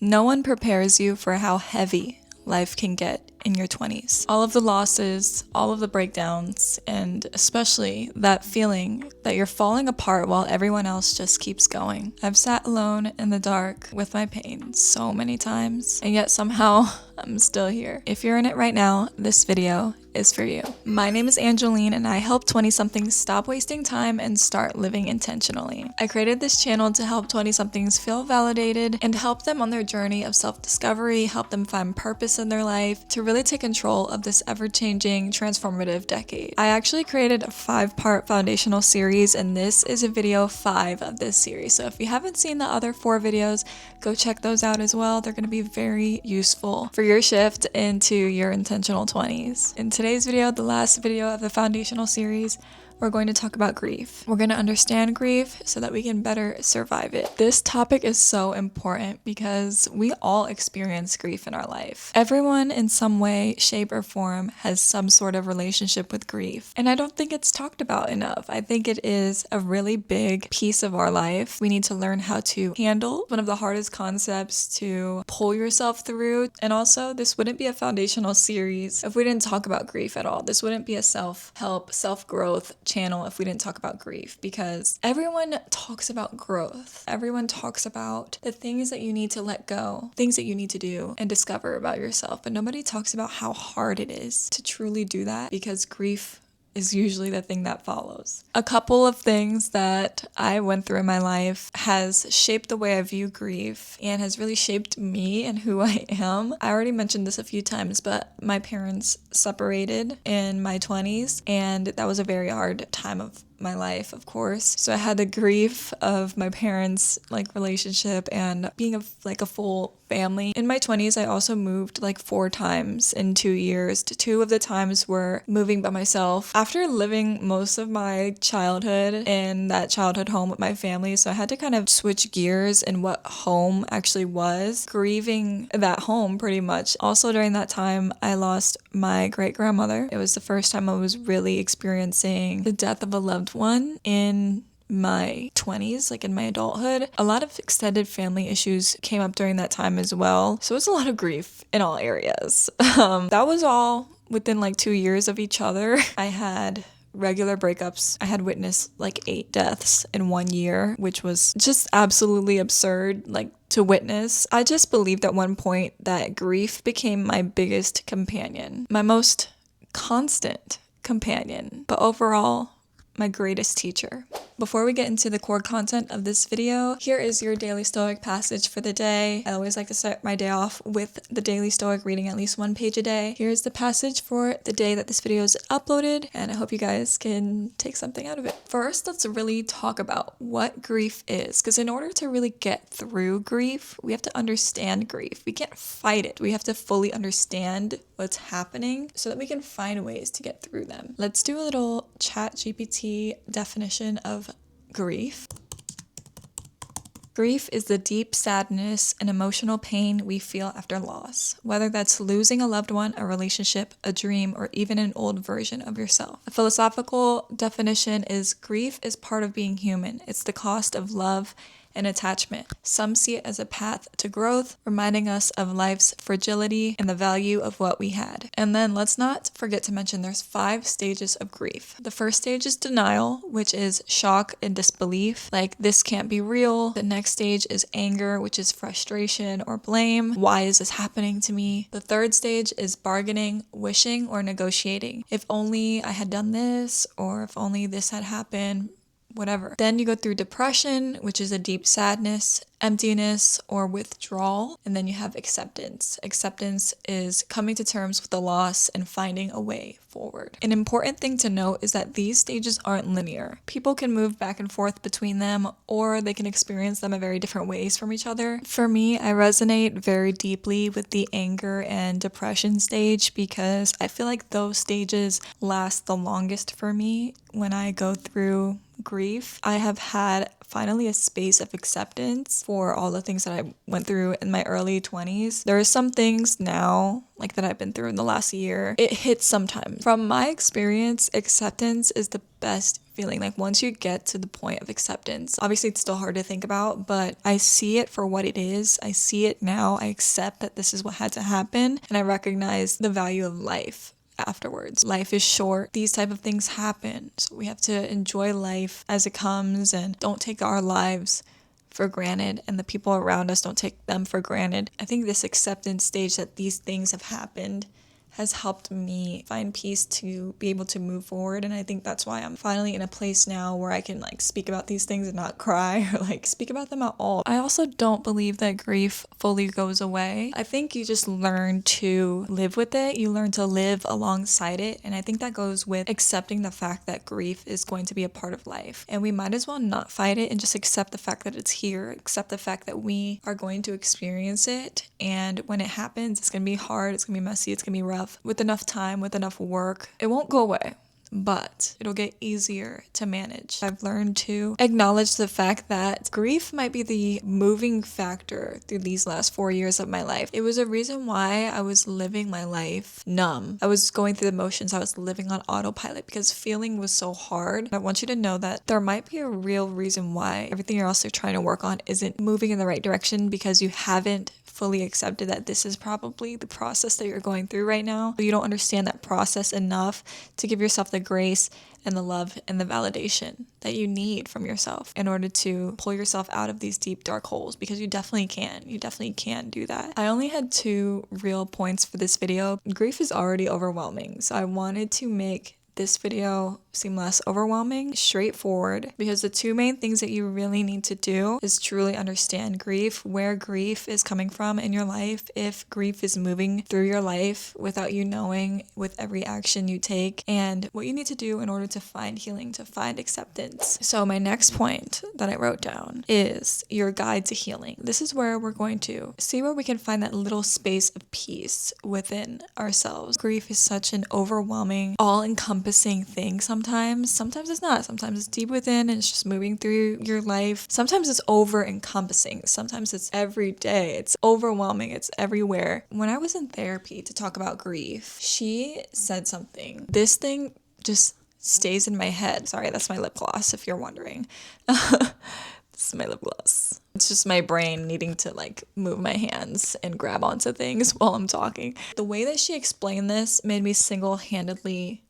No one prepares you for how heavy life can get in your 20s. All of the losses, all of the breakdowns, and especially that feeling that you're falling apart while everyone else just keeps going. I've sat alone in the dark with my pain so many times, and yet somehow I'm still here. If you're in it right now, this video is for you. My name is Angelene, and I help 20-somethings stop wasting time and start living intentionally. I created this channel to help 20-somethings feel validated and help them on their journey of self-discovery, help them find purpose in their life, to really take control of this ever-changing, transformative decade. I actually created a 5-part foundational series, and this is a video 5 of this series. So if you haven't seen the other 4 videos, go check those out as well. They're going to be very useful for your shift into your intentional 20s. In today's video, the last video of the foundational series, we're going to talk about grief. We're going to understand grief so that we can better survive it. This topic is so important because we all experience grief in our life. Everyone in some way, shape, or form has some sort of relationship with grief. And I don't think it's talked about enough. I think it is a really big piece of our life. We need to learn how to handle one of the hardest concepts to pull yourself through. And also, this wouldn't be a foundational series if we didn't talk about grief at all. This wouldn't be a self-help, self-growth channel if we didn't talk about grief, because everyone talks about growth. Everyone talks about the things that you need to let go, things that you need to do and discover about yourself, but nobody talks about how hard it is to truly do that, because grief is usually the thing that follows. A couple of things that I went through in my life has shaped the way I view grief and has really shaped me and who I am. I already mentioned this a few times, but my parents separated in my 20s, and that was a very hard time of my life, of course. So I had the grief of my parents' relationship and being a full family. In my 20s, I also moved 4 times in 2 years. 2 of the times were moving by myself. After living most of my childhood in that childhood home with my family, so I had to kind of switch gears in what home actually was, grieving that home pretty much. Also during that time, I lost my great-grandmother. It was the first time I was really experiencing the death of a loved one in my 20s, in my adulthood. A lot of extended family issues came up during that time as well. So it's a lot of grief in all areas. That was all within 2 years of each other. I had regular breakups. I had witnessed 8 deaths in 1 year, which was just absolutely absurd, to witness. I just believed at one point that grief became my biggest companion, my most constant companion, but overall, my greatest teacher. Before we get into the core content of this video, here is your Daily Stoic passage for the day. I always like to start my day off with the Daily Stoic, reading at least 1 page a day. Here's the passage for the day that this video is uploaded, and I hope you guys can take something out of it. First, let's really talk about what grief is, because in order to really get through grief, we have to understand grief. We can't fight it. We have to fully understand what's happening so that we can find ways to get through them. Let's do a little ChatGPT definition of grief. Grief is the deep sadness and emotional pain we feel after loss, whether that's losing a loved one, a relationship, a dream, or even an old version of yourself. A philosophical definition is grief is part of being human. It's the cost of love and attachment. Some see it as a path to growth, reminding us of life's fragility and the value of what we had. And then let's not forget to mention there's 5 stages of grief. The first stage is denial, which is shock and disbelief, this can't be real. The next stage is anger, which is frustration or blame. Why is this happening to me? The third stage is bargaining, wishing, or negotiating. If only I had done this, or if only this had happened, whatever. Then you go through depression, which is a deep sadness, emptiness, or withdrawal. And then you have acceptance. Acceptance is coming to terms with the loss and finding a way forward. An important thing to note is that these stages aren't linear. People can move back and forth between them, or they can experience them in very different ways from each other. For me, I resonate very deeply with the anger and depression stage because I feel like those stages last the longest for me when I go through grief. I have had finally a space of acceptance for all the things that I went through in my early 20s. There are some things now, that I've been through in the last year. It hits sometimes. From my experience, acceptance is the best feeling. Like once you get to the point of acceptance, obviously it's still hard to think about, but I see it for what it is. I see it now. I accept that this is what had to happen, and I recognize the value of life afterwards. Life is short. These type of things happen. So we have to enjoy life as it comes and don't take our lives for granted, and the people around us, don't take them for granted. I think this acceptance stage that these things have happened has helped me find peace to be able to move forward. And I think that's why I'm finally in a place now where I can like speak about these things and not cry or like speak about them at all. I also don't believe that grief fully goes away. I think you just learn to live with it. You learn to live alongside it. And I think that goes with accepting the fact that grief is going to be a part of life. And we might as well not fight it and just accept the fact that it's here, accept the fact that we are going to experience it. And when it happens, it's going to be hard, it's going to be messy, it's going to be rough. With enough time, with enough work, it won't go away, but it'll get easier to manage. I've learned to acknowledge the fact that grief might be the moving factor through these last 4 years of my life. It was a reason why I was living my life numb. I was going through the motions. I was living on autopilot because feeling was so hard. I want you to know that there might be a real reason why everything you're also trying to work on isn't moving in the right direction, because you haven't fully accepted that this is probably the process that you're going through right now. You don't understand that process enough to give yourself the grace and the love and the validation that you need from yourself in order to pull yourself out of these deep dark holes, because you definitely can do that. I only had 2 real points for this video. Grief is already overwhelming, so I wanted to make this video seem less overwhelming, straightforward, because the 2 main things that you really need to do is truly understand grief, where grief is coming from in your life, if grief is moving through your life without you knowing with every action you take, and what you need to do in order to find healing, to find acceptance. So my next point that I wrote down is your guide to healing. This is where we're going to see where we can find that little space of peace within ourselves. Grief is such an overwhelming, all-encompassing thing sometimes. Sometimes it's not. Sometimes it's deep within and it's just moving through your life. Sometimes it's over-encompassing. Sometimes it's every day. It's overwhelming. It's everywhere. When I was in therapy to talk about grief, she said something. This thing just stays in my head. Sorry, that's my lip gloss if you're wondering. This is my lip gloss. It's just my brain needing to like move my hands and grab onto things while I'm talking. The way that she explained this made me single-handedly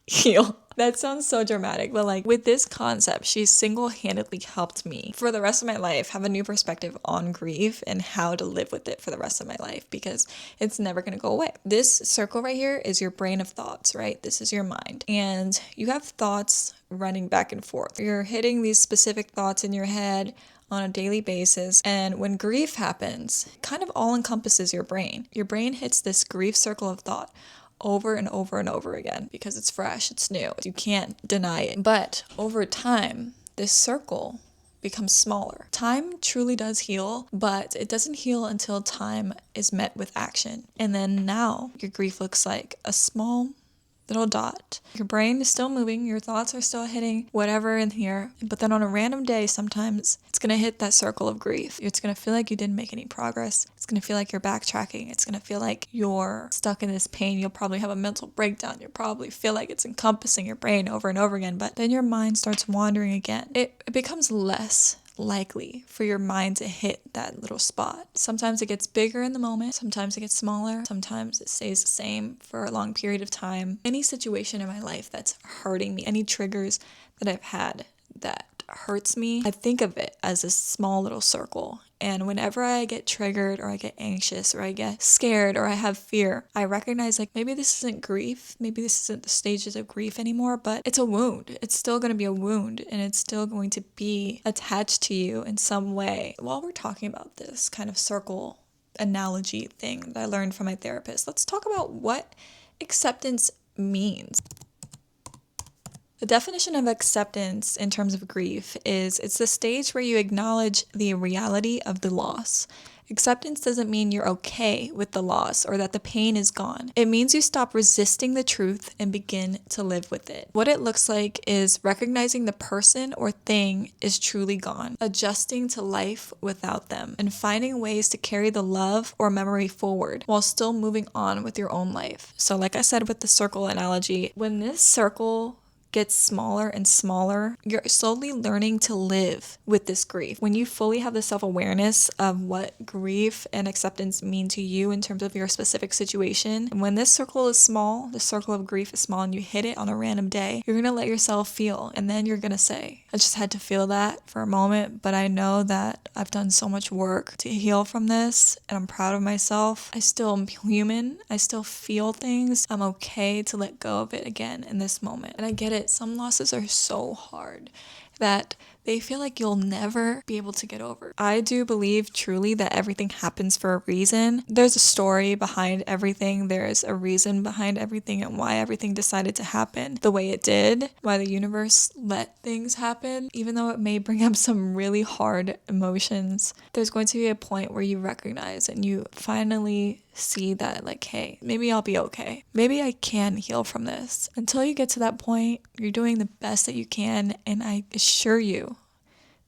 heal. That sounds so dramatic, but like with this concept, she single-handedly helped me for the rest of my life have a new perspective on grief and how to live with it for the rest of my life, because it's never going to go away. This circle right here is your brain of thoughts, right? This is your mind. And you have thoughts running back and forth. You're hitting these specific thoughts in your head on a daily basis. And when grief happens, it kind of all encompasses your brain. Your brain hits this grief circle of thought over and over and over again because it's fresh, it's new. You can't deny it. But over time, this circle becomes smaller. Time truly does heal, but it doesn't heal until time is met with action. And then now your grief looks like a small little dot. Your brain is still moving, your thoughts are still hitting whatever in here, but then on a random day, sometimes it's gonna hit that circle of grief. It's gonna feel like you didn't make any progress. It's gonna feel like you're backtracking. It's gonna feel like you're stuck in this pain. You'll probably have a mental breakdown. You'll probably feel like it's encompassing your brain over and over again, but then your mind starts wandering again. It becomes less likely for your mind to hit that little spot. Sometimes it gets bigger in the moment, sometimes it gets smaller, sometimes it stays the same for a long period of time. Any situation in my life that's hurting me, any triggers that I've had that hurts me, I think of it as a small little circle. And whenever I get triggered or I get anxious or I get scared or I have fear, I recognize like maybe this isn't grief, maybe this isn't the stages of grief anymore, but it's a wound. It's still going to be a wound and it's still going to be attached to you in some way. While we're talking about this kind of circle analogy thing that I learned from my therapist, let's talk about what acceptance means. The definition of acceptance in terms of grief is it's the stage where you acknowledge the reality of the loss. Acceptance doesn't mean you're okay with the loss or that the pain is gone. It means you stop resisting the truth and begin to live with it. What it looks like is recognizing the person or thing is truly gone, adjusting to life without them, and finding ways to carry the love or memory forward while still moving on with your own life. So like I said with the circle analogy, when this circle gets smaller and smaller, you're slowly learning to live with this grief. When you fully have the self-awareness of what grief and acceptance mean to you in terms of your specific situation, and when this circle is small, the circle of grief is small, and you hit it on a random day, you're gonna let yourself feel, and then you're gonna say, I just had to feel that for a moment, but I know that I've done so much work to heal from this, and I'm proud of myself. I still am human. I still feel things. I'm okay to let go of it again in this moment. And I get it. Some losses are so hard that they feel like you'll never be able to get over. I do believe truly that everything happens for a reason. There's a story behind everything. There's a reason behind everything and why everything decided to happen the way it did, why the universe let things happen. Even though it may bring up some really hard emotions, there's going to be a point where you recognize and you finally see that, like, hey, maybe I'll be okay. Maybe I can heal from this. Until you get to that point, you're doing the best that you can, and I assure you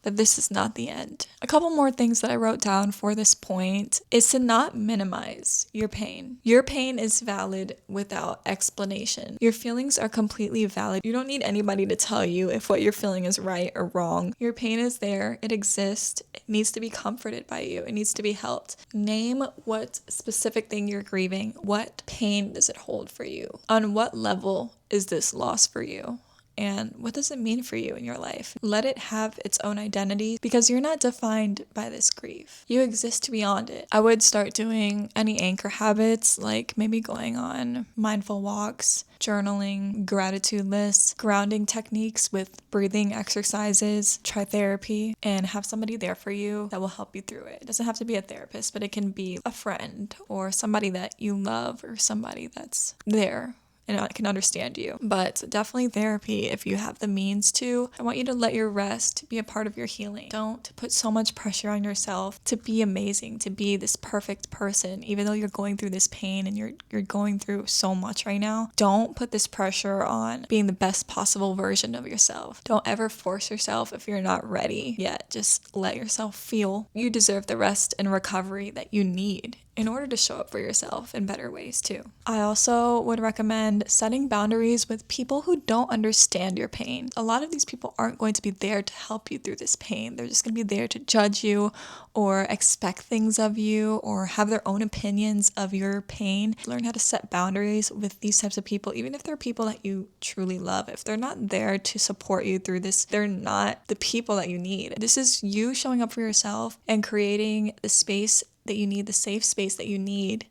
that this is not the end. A couple more things that I wrote down for this point is to not minimize your pain. Your pain is valid without explanation. Your feelings are completely valid. You don't need anybody to tell you if what you're feeling is right or wrong. Your pain is there. It exists. It needs to be comforted by you. It needs to be helped. Name what specific thing you're grieving. What pain does it hold for you? On what level is this loss for you? And what does it mean for you in your life? Let it have its own identity, because you're not defined by this grief. You exist beyond it. I would start doing any anchor habits, like maybe going on mindful walks, journaling, gratitude lists, grounding techniques with breathing exercises, try therapy, and have somebody there for you that will help you through it. It doesn't have to be a therapist, but it can be a friend or somebody that you love or somebody that's there and I can understand you. But definitely therapy if you have the means to. I want you to let your rest be a part of your healing. Don't put so much pressure on yourself to be amazing, to be this perfect person, even though you're going through this pain and you're going through so much right now. Don't put this pressure on being the best possible version of yourself. Don't ever force yourself if you're not ready yet. Just let yourself feel. You deserve the rest and recovery that you need in order to show up for yourself in better ways too. I also would recommend setting boundaries with people who don't understand your pain. A lot of these people aren't going to be there to help you through this pain. They're just going to be there to judge you or expect things of you or have their own opinions of your pain. Learn how to set boundaries with these types of people, even if they're people that you truly love. If they're not there to support you through this, they're not the people that you need. This is you showing up for yourself and creating the space that you need, the safe space that you need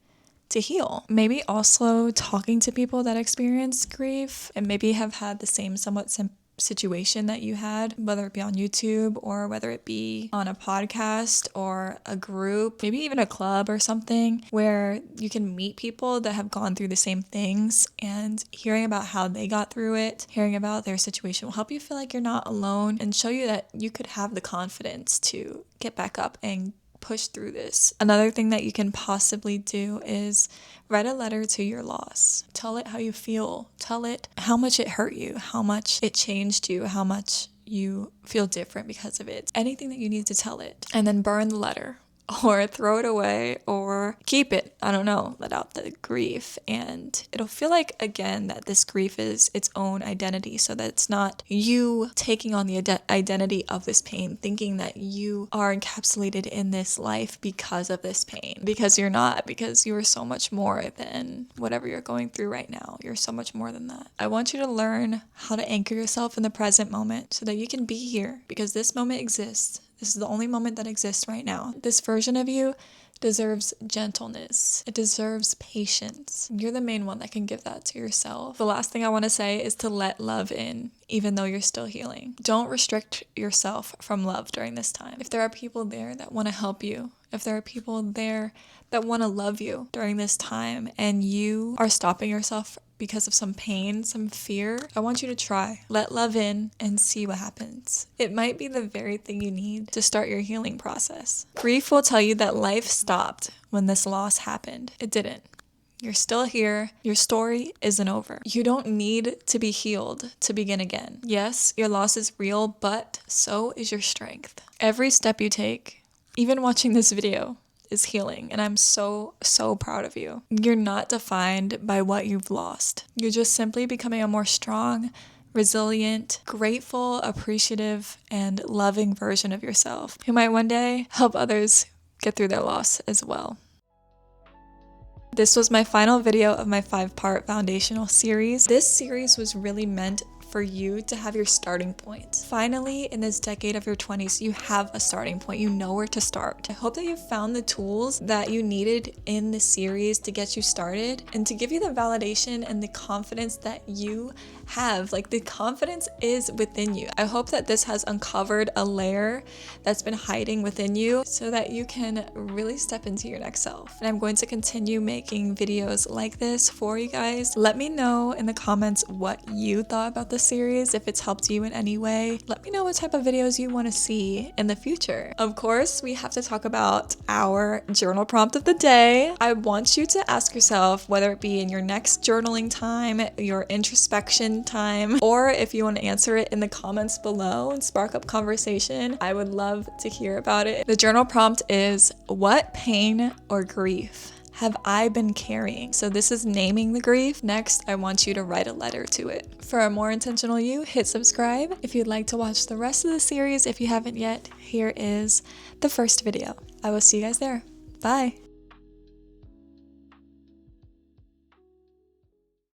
to heal. Maybe also talking to people that experience grief and maybe have had the same somewhat situation that you had, whether it be on YouTube or whether it be on a podcast or a group, maybe even a club or something, where you can meet people that have gone through the same things, and hearing about how they got through it, hearing about their situation will help you feel like you're not alone and show you that you could have the confidence to get back up and push through this. Another thing that you can possibly do is write a letter to your loss. Tell it how you feel. Tell it how much it hurt you, how much it changed you, how much you feel different because of it. Anything that you need to tell it. And then burn the letter or throw it away or keep it. I don't know, let out the grief. And it'll feel like, again, that this grief is its own identity, so that it's not you taking on the identity of this pain, thinking that you are encapsulated in this life because of this pain. Because you're not, because you are so much more than whatever you're going through right now. You're so much more than that. I want you to learn how to anchor yourself in the present moment so that you can be here, because this moment exists. This is the only moment that exists right now. This version of you deserves gentleness. It deserves patience. You're the main one that can give that to yourself. The last thing I want to say is to let love in, even though you're still healing. Don't restrict yourself from love during this time. If there are people there that want to help you, if there are people there that want to love you during this time, and you are stopping yourself because of some pain, some fear, I want you to try. Let love in and see what happens. It might be the very thing you need to start your healing process. Grief will tell you that life stopped when this loss happened. It didn't. You're still here. Your story isn't over. You don't need to be healed to begin again. Yes, your loss is real, but so is your strength. Every step you take, even watching this video, is healing, and I'm so proud of you. You're not defined by what you've lost. You're just simply becoming a more strong, resilient, grateful, appreciative, and loving version of yourself who might one day help others get through their loss as well. This was my final video of my 5-part foundational series. This series was really meant for you to have your starting point. Finally, in this decade of your 20s, you have a starting point. You know where to start. I hope that you found the tools that you needed in this series to get you started and to give you the validation and the confidence that you have. Like, the confidence is within you. I hope that this has uncovered a layer that's been hiding within you so that you can really step into your next self. And I'm going to continue making videos like this for you guys. Let me know in the comments what you thought about this series, if it's helped you in any way. Let me know what type of videos you want to see in the future. Of course, we have to talk about our journal prompt of the day. I want you to ask yourself, whether it be in your next journaling time, your introspection time, or if you want to answer it in the comments below and spark up conversation, I would love to hear about it. The journal prompt is, what pain or grief have I been carrying? So this is naming the grief. Next, I want you to write a letter to it. For a more intentional you, hit subscribe. If you'd like to watch the rest of the series, if you haven't yet, here is the first video. I will see you guys there. Bye.